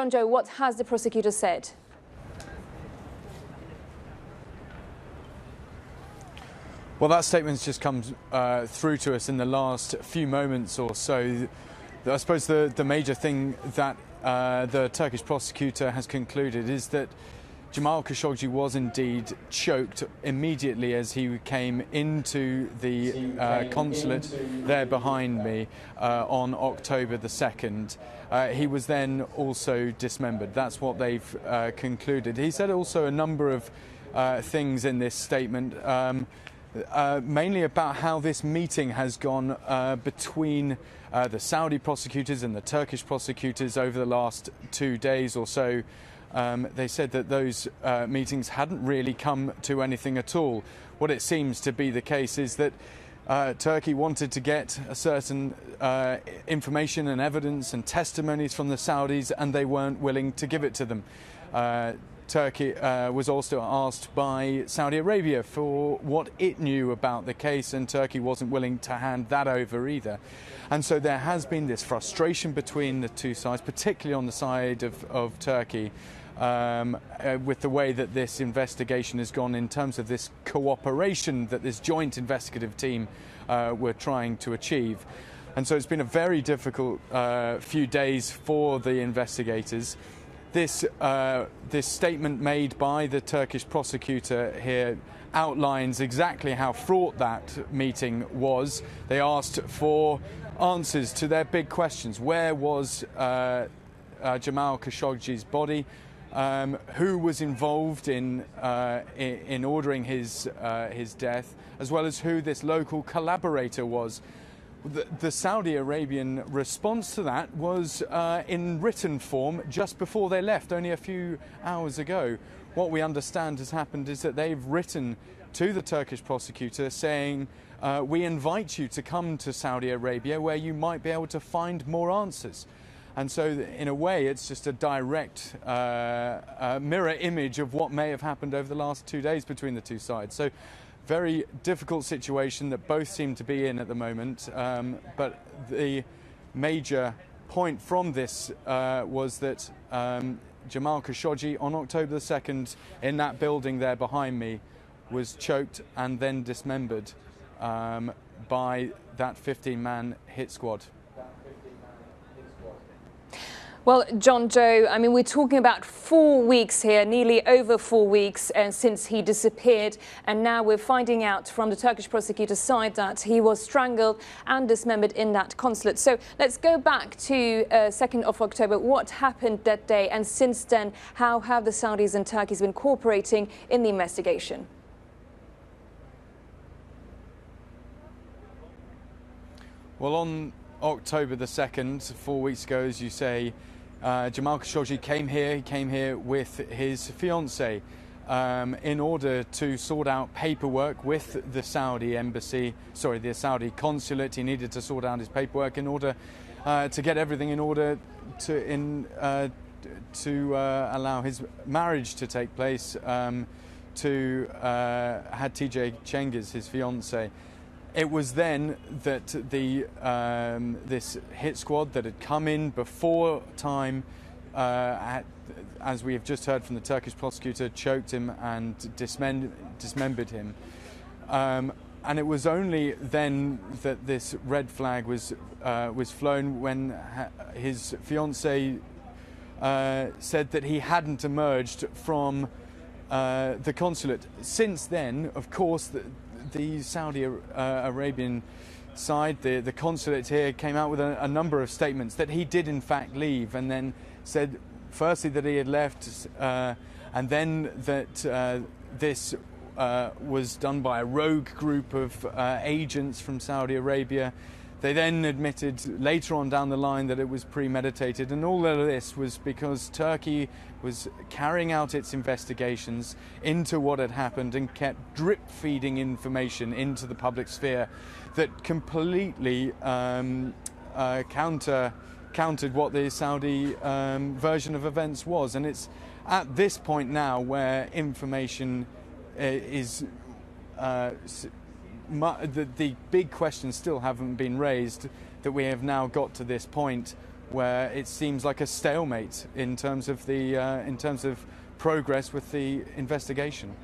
John Joe, what has the prosecutor said? Well, that statement's just come through to us in the last few moments or so. I suppose the major thing that the Turkish prosecutor has concluded is that Jamal Khashoggi was indeed choked immediately as he came into the consulate there behind me on October the 2nd. He was then also dismembered. That's what they've concluded. He said also a number of things in this statement, mainly about how this meeting has gone between the Saudi prosecutors and the Turkish prosecutors over the last 2 days or so. They said that those meetings hadn't really come to anything at all. What it seems to be the case is that Turkey wanted to get a certain information and evidence and testimonies from the Saudis, and they weren't willing to give it to them. Turkey was also asked by Saudi Arabia for what it knew about the case, and Turkey wasn't willing to hand that over either. And so there has been this frustration between the two sides, particularly on the side of Turkey, with the way that this investigation has gone in terms of this cooperation that this joint investigative team were trying to achieve. And so it's been a very difficult few days for the investigators. This statement made by the Turkish prosecutor here outlines exactly how fraught that meeting was. They asked for answers to their big questions. Where was Jamal Khashoggi's body? Who was involved in ordering his death, as well as who this local collaborator was. The Saudi Arabian response to that was in written form just before they left, only a few hours ago. What we understand has happened is that they've written to the Turkish prosecutor saying, we invite you to come to Saudi Arabia where you might be able to find more answers. And so in a way, it's just a direct mirror image of what may have happened over the last 2 days between the two sides. So very difficult situation that both seem to be in at the moment. But the major point from this was that Jamal Khashoggi on October the 2nd in that building there behind me was choked and then dismembered by that 15-man hit squad. Well, John Joe, I mean, we're talking about 4 weeks here, nearly over 4 weeks since he disappeared. And now we're finding out from the Turkish prosecutor's side that he was strangled and dismembered in that consulate. So let's go back to 2nd of October. What happened that day? And since then, how have the Saudis and Turkeys been cooperating in the investigation? Well, on October the 2nd, 4 weeks ago, as you say, Jamal Khashoggi came here. He came here with his fiancée in order to sort out paperwork with the Saudi embassy, the Saudi consulate. He needed to sort out his paperwork in order to get everything in order to allow his marriage to take place to Hatice Cengiz, his fiancée. It was then that this hit squad that had come in before time, as we have just heard from the Turkish prosecutor, choked him and dismembered him. And it was only then that this red flag was flown when his fiancée said that he hadn't emerged from the consulate. Since then, of course, the Saudi Arabian side, the consulate here, came out with a number of statements that he did in fact leave, and then said firstly that he had left, and then that this was done by a rogue group of agents from Saudi Arabia. They then admitted later on down the line that it was premeditated, and all of this was because Turkey was carrying out its investigations into what had happened and kept drip-feeding information into the public sphere that completely countered what the Saudi version of events was. And it's at this point now where information is the big questions still haven't been raised, that we have now got to this point where it seems like a stalemate in terms of progress with the investigation.